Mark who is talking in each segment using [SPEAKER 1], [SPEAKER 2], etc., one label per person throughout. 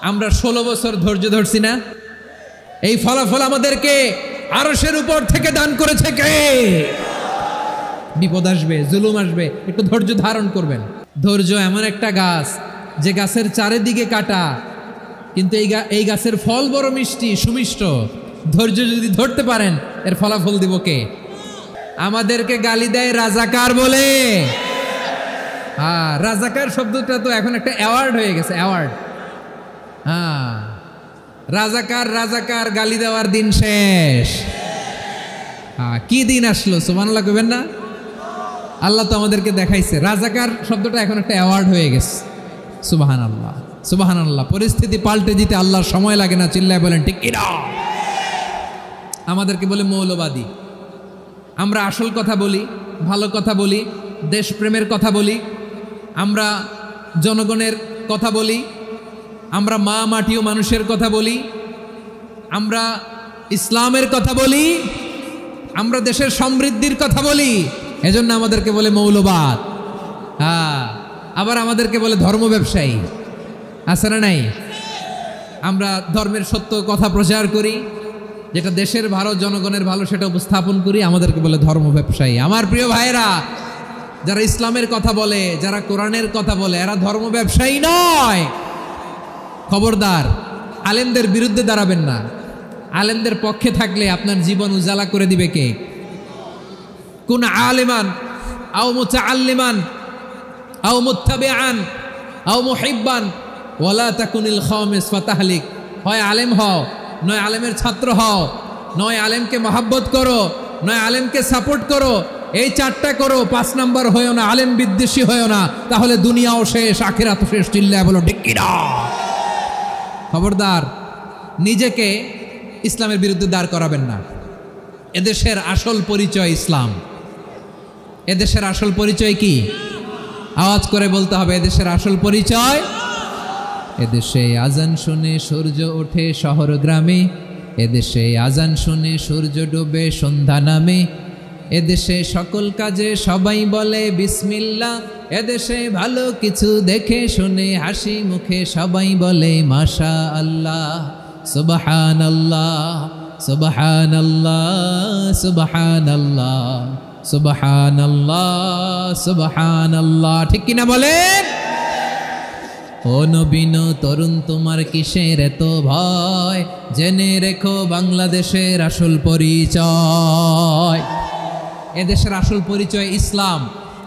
[SPEAKER 1] আমরা 16 বছর ধৈর্য ধরছি না, এই ফলাফল আমাদেরকে আরশের উপর থেকে দান করেছে কে? বিপদ আসবে, জুলুম আসবে, একটু ধৈর্য ধারণ করবেন। ধৈর্য এমন একটা গাছ যে গাছের চারিদিকে কাটা, কিন্তু এই গাছের ফল বড় মিষ্টি সুমিষ্ট। ধৈর্য যদি ধরতে পারেন এর ফলাফল দিব কে? আমাদেরকে গালি দেয় রাজাকার বলে। হ্যাঁ, রাজাকার শব্দটা তো এখন একটা অ্যাওয়ার্ড হয়ে গেছে, অ্যাওয়ার্ড। হ্যাঁ, রাজাকার রাজাকার গালি দেওয়ার দিন শেষ। হ্যাঁ, কি দিন আসলো সুবহানাল্লাহ কইবেন না? আল্লাহ তো আমাদেরকে দেখাইছে। রাজাকার শব্দটা এখন একটা অ্যাওয়ার্ড হয়ে গেছে। সুবহানাল্লাহ, সুবহানাল্লাহ। পরিস্থিতি পাল্টে দিতে আল্লাহর সময় লাগে না, চিল্লায় বলেন ঠিক কিনা? আমাদেরকে বলে মৌলবাদী। আমরা আসল কথা বলি, ভালো কথা বলি, দেশপ্রেমের কথা বলি, আমরা জনগণের কথা বলি, আমরা মা মাটি ও মানুষের কথা বলি, আমরা ইসলামের কথা বলি, আমরা দেশের সমৃদ্ধির কথা বলি। এজন্য আমাদেরকে বলে মৌলবাদ। হ্যাঁ, আবার আমাদেরকে বলে ধর্ম ব্যবসায়ী। আছে না নাই? আমরা ধর্মের সত্য কথা প্রচার করি, যেটা দেশের ভালো, জনগণের ভালো, সেটা উপস্থাপন করি, আমাদেরকে বলে ধর্ম ব্যবসায়ী। আমার প্রিয় ভাইরা, যারা ইসলামের কথা বলে, যারা কোরআনের কথা বলে, এরা ধর্ম ব্যবসায়ী নয়। খবরদার, আলেমদের বিরুদ্ধে দাঁড়াবেন না। আলেমদের পক্ষে থাকলে আপনার জীবন উজালা করে দিবে কে? কুন আলিমান আও মুতাআল্লিমান আও মুত্তাবিআন আও মুহিব্বান ওয়ালা তাকুনিল খামিস ফাতাহলিক। হয় আলেম হও, নয় আলেমের ছাত্র হও, নয় আলেমকে মহাব্বত করো, নয় আলেমকে সাপোর্ট করো। এই চারটা করো, 5 নাম্বার হয়েও না, আলেম বিদ্বেষী হয়েও না, তাহলে দুনিয়াও শেষ, আখিরাতও শেষ। চিল্লায় বলো ঠিক কিনা? খবরদার, নিজেকে ইসলামের বিরুদ্ধে দাঁড় করাবেন না। এদেশের আসল পরিচয় ইসলাম। এদেশের আসল পরিচয় কি? আওয়াজ করে বলতে হবে, এদেশের আসল পরিচয়। এদেশে আজান শুনে সূর্য ওঠে শহর গ্রামে, এদেশে আজান শুনে সূর্য ডুবে সন্ধ্যা নামে, এদেশে সকল কাজে সবাই বলে বিসমিল্লাহ, এদেশে ভালো কিছু দেখে শুনে হাসি মুখে সবাই বলে মাশা আল্লাহ। সুবহানাল্লাহ, সুবহানাল্লাহ, সুবহানাল্লাহ, সুবহানাল্লাহ, সুবহানাল্লাহ। ঠিক কিনা বলেন? ও নবীন তরুণ, তোমার কিসের এত ভয়? জেনে রেখো বাংলাদেশের আসল পরিচয়। এদেশের আসল পরিচয় ইসলাম।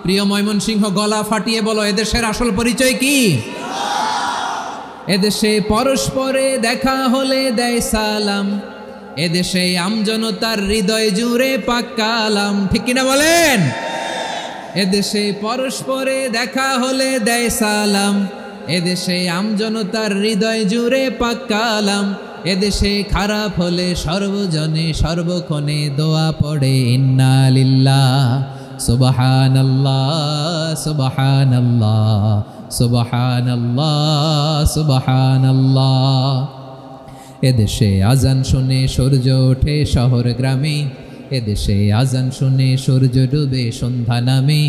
[SPEAKER 1] প্রিয় ময়মনসিংহ, গলা ফাটিয়ে বলো, এদেশের আসল পরিচয় কি? এদেশে পরস্পরে দেখা হলে দেয় সালাম, এদেশে আমজনতার হৃদয় জুড়ে পাক কালাম। ঠিক কিনা বলেন? এদেশে পরস্পরে দেখা হলে দেয় সালাম, এদেশে আমজনতার হৃদয় জুড়ে পাক কালাম, এদেশে খারাপ হলে সর্বজনে সর্বক্ষণে দোয়া পড়ে ইন্না লিল্লাহ, সুবহানাল্লাহ, সুবহানাল্লাহ, সুবহানাল্লাহ, সুবহানাল্লাহ। এদেশে আজান শুনে সূর্য ওঠে শহর গ্রামে, এদেশে আজান শুনে সূর্য ডুবে সন্ধ্যা নামে,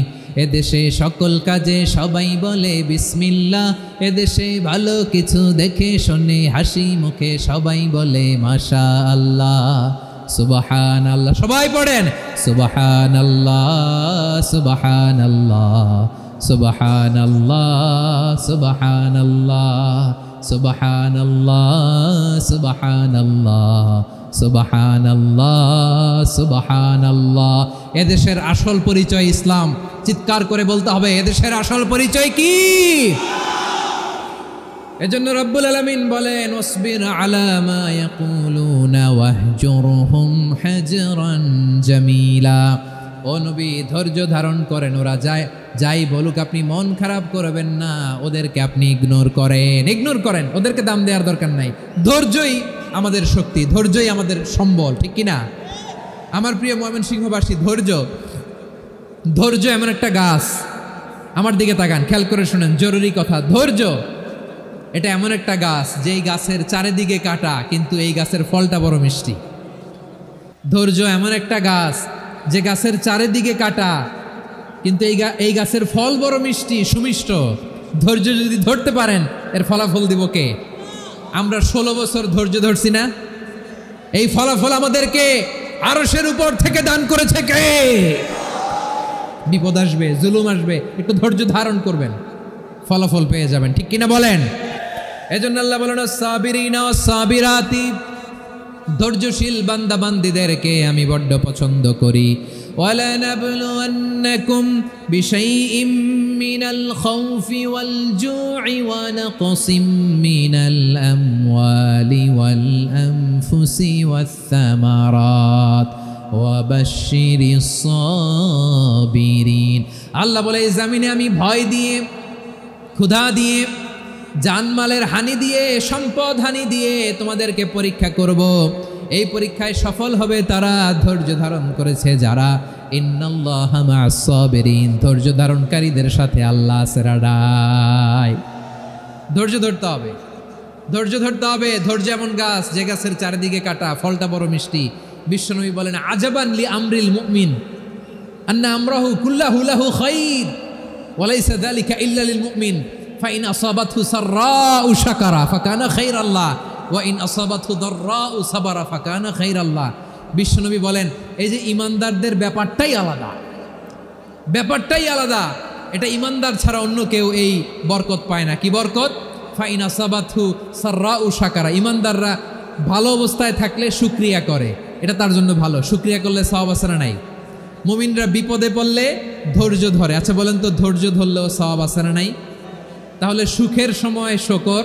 [SPEAKER 1] এদেশে সকল কাজে সবাই বলে বিসমিল্লাহ, এদেশে ভালো কিছু দেখে শুনে হাসি মুখে সবাই বলে মাশা আল্লাহ। সুবহানাল্লাহ, সবাই পড়েন সুবহানাল্লাহ, সুবহানাল্লাহ, সুবহানাল্লাহ, সুবহানাল্লাহ, সুবহানাল্লাহ, সুবহানাল্লাহ, সুবহানাল্লাহ, সুবহানাল্লাহ। এদেশের আসল পরিচয় ইসলাম। চিৎকার করে বলতে হবে, এদেশের আসল পরিচয় কি? এজন্য রব্বুল আলামিন বলেন, ওয়াসবির আলা মা ইয়াকুলুনা ওয়াহজুরহুম হাজরান জামিলা। ও নবী, ধৈর্য ধারণ করেন, ওরা যাই বলুক আপনি মন খারাপ করবেন না, ওদেরকে আপনি ইগনোর করেন, ওদেরকে দাম দেওয়ার দরকার নাই। ধৈর্যই আমাদের শক্তি, ধৈর্যই আমাদের সম্বল। ঠিক কিনা? আমার প্রিয় ময়মনসিংহবাসী, ধৈর্য এমন একটা গাছ। আমার দিকে তাকান, খেয়াল করে শুনেন, জরুরি কথা। ধৈর্য এটা এমন একটা গাছ যেই গাছের চারিদিকে কাটা, কিন্তু এই গাছের ফলটা বড় মিষ্টি। ধৈর্য এমন একটা গাছ যে গাছের চারিদিকে কাটা, কিন্তু এই গাছের ফল বড় মিষ্টি সুমিষ্ট। ধৈর্য যদি ধরতে পারেন এর ফলাফল দিব কে? আমরা 16 বছর ধৈর্য ধরছি না? এই ফলাফল আমাদেরকে আরশের উপর থেকে দান করেছে কে? বিপদ আসবে, জুলুম আসবে, একটু ধৈর্য ধারণ করবেন, ফলাফল পেয়ে যাবেন, ঠিক কিনা বলেন? এজন্য আল্লাহ বলেন সাবিরিনা ওয়াস সাবিরাতি, ধৈর্যশীল বান্দা বান্দীদেরকে আমি বড্ড পছন্দ করি। ওয়ালানাবলুওয়ান্নাকুম বিশাইইম মিনাল খাউফি ওয়াল জু'i ওয়া নাকসিম মিনাল আমওয়ালি ওয়াল আনফুসি ওয়াস সামারাত ওয়া বাশশিরিস সাবিরিন। আল্লাহ বলে এই জমিনে আমি ভয় দিয়ে, ক্ষুধা দিয়ে, জানমালের হানি দিয়ে, সম্পদ হানি দিয়ে তোমাদেরকে পরীক্ষা করব। এই পরীক্ষায় সফল হবে তারা ধৈর্য ধারণ করেছে যারা। ইন্নাল্লাহা মা'আস সাবিরিন, ধৈর্য ধারণকারীদের সাথে আল্লাহ আছে রাডাই। ধৈর্য ধরতে হবে, ধৈর্য ধরতে হবে। ধৈর্য এমন গাছ যে গাছের চারিদিকে কাটা, ফলটা বড় মিষ্টি। বিশ্বনবী বলেন আজাবান লি আমরিল মুমিন আন্না আমরাহু কুল্লাহু লাহু খাইর ওয়া লাইসা যালিকা ইল্লা লিল মুমিন ফাইন আসাবাতহু সাররাউ শাকারা ফাকানা খাইরাল্লাহ ওয়া ইন আসাবাতহু দাররাউ সাবারা ফাকানা খাইরাল্লাহ। বিশ্বনবী বলেন এই যে ইমানদারদের ব্যাপারটাই আলাদা, ব্যাপারটাই আলাদা। এটা ইমানদার ছাড়া অন্য কেউ এই বরকত পায় না। কি বরকত? ফাইন আসাবাতহু সাররাউ শাকারা, ইমানদাররা ভালো অবস্থায় থাকলে শুকরিয়া করে, এটা তার জন্য ভালো। শুকরিয়া করলে সওয়াব আছে না নাই? মুমিনরা বিপদে পড়লে ধৈর্য ধরে। আচ্ছা বলেন তো, ধৈর্য ধরলেও সওয়াব আছে না নাই? তাহলে সুখের সময় শুকর,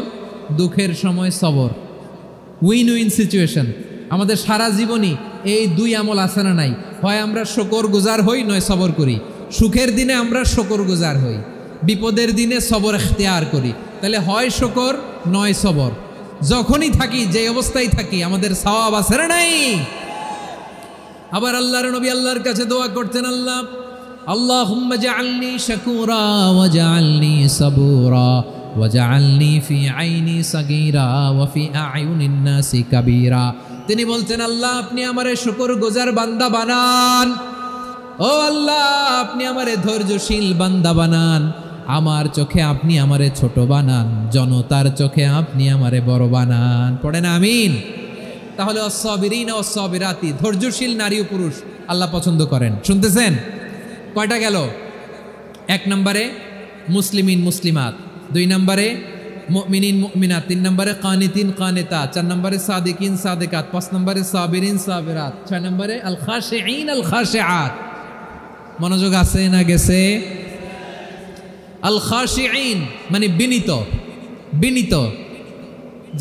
[SPEAKER 1] দুঃখের সময় সবর, উইন উইন সিচুয়েশন। আমাদের সারা জীবনই এই দুই আমল আছে না নাই? হয় আমরা শুকর গুজার হই, নয় সবর করি। সুখের দিনে আমরা শুকর গুজার হই, বিপদের দিনে সবর ইখতিয়ার করি। তাহলে হয় শুকর নয় সবর। যখনই থাকি, যে অবস্থায় থাকি, আমাদের সওয়াব আছে না নাই? আবার আল্লাহর নবী আল্লাহর কাছে দোয়া করতেন, আল্লাহ আল্লাহুম্মা জাআলনি শাকুরা ওয়া জাআলনি সাবুরা ওয়া জাআলনি ফি আইনি সাগীরা ওয়া ফি আ'য়ুনিন নাসি কাবীরা। তিনি বলতেন আল্লাহ আপনি আমারে শুকরগুজার বান্দা বানান, ও আল্লাহ আপনি আমারে ধৈর্যশীল বান্দা বানান, আমার চোখে আপনি আমারে ছোট বানান, জনতার চোখে আপনি আমারে বড় বানান। পড়েন আমিন। তাহলে আস-সাবিরিনা ওয়াস-সাবিরাতি, ধৈর্যশীল নারী ও পুরুষ আল্লাহ পছন্দ করেন। শুনতেছেন? কয়টা গেল? 1 নম্বরে মুসলিমিন মুসলিমাত, 2 নম্বরে মুমিনিন মুমিনাত, 3 নম্বরে কানিতিন কানিতাত, 4 নম্বরে সাদিকিন সাদিকাত, 5 নম্বরে সাবিরিন সাবিরাত, 6 নম্বরে আল খাশিঈন আল খাশিআত। মনোযোগ আছে না গেছে? আল খাশিঈন মানে বিনীত, বিনীত,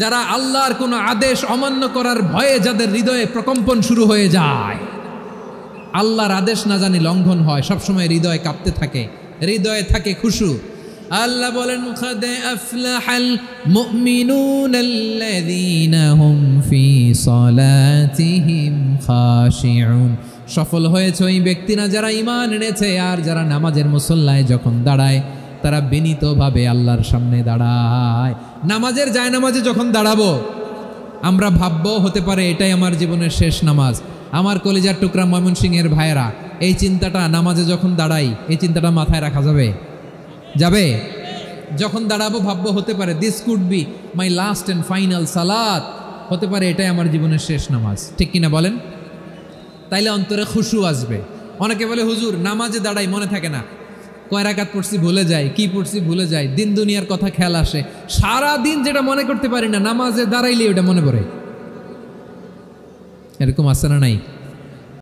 [SPEAKER 1] যারা আল্লাহর কোনো আদেশ অমান্য করার ভয়ে যাদের হৃদয়ে প্রকম্পন শুরু হয়ে যায়, আল্লাহর আদেশ না জানি লঙ্ঘন হয়, সবসময় হৃদয় কাঁপতে থাকে, হৃদয়ে থাকে খুশু। আল্লাহ বলেন কাদ আফলাহাল মুমিনুনাল্লাযীনা হুম ফি সালাতিহিম খাশিউন, সফল হয়েছে ওই ব্যক্তিরা যারা ঈমান এনেছে আর যারা নামাজের মুসল্লায় যখন দাঁড়ায় তারা বিনীতভাবে আল্লাহর সামনে দাঁড়ায়। নামাজের জায়নামাজে যখন দাঁড়াবো আমরা ভাববো হতে পারে এটাই আমার জীবনের শেষ নামাজ। আমার কলিজার টুকরা ময়মনসিংহের ভাইয়েরা, এই চিন্তাটা নামাজে যখন দাঁড়াই, এই চিন্তাটা মাথায় রাখা যাবে? যাবে? যখন দাঁড়াবো ভাববো হতে পারে this could be my last and final সালাত, হতে পারে এটাই আমার জীবনের শেষ নামাজ, ঠিক কিনা বলেন? তাইলে অন্তরে খুশু আসবে। অনেকে বলে হুজুর নামাজে দাঁড়াই মনে থাকে না, কয় রাকাত পড়ছি ভুলে যাই, কি পড়ছি ভুলে যাই, দিন দুনিয়ার কথা খেয়াল আসে, সারা দিন যেটা মনে করতে পারি না নামাজে দাঁড়াইলে ওটা মনে পড়ে। এরকম আছে না নাই?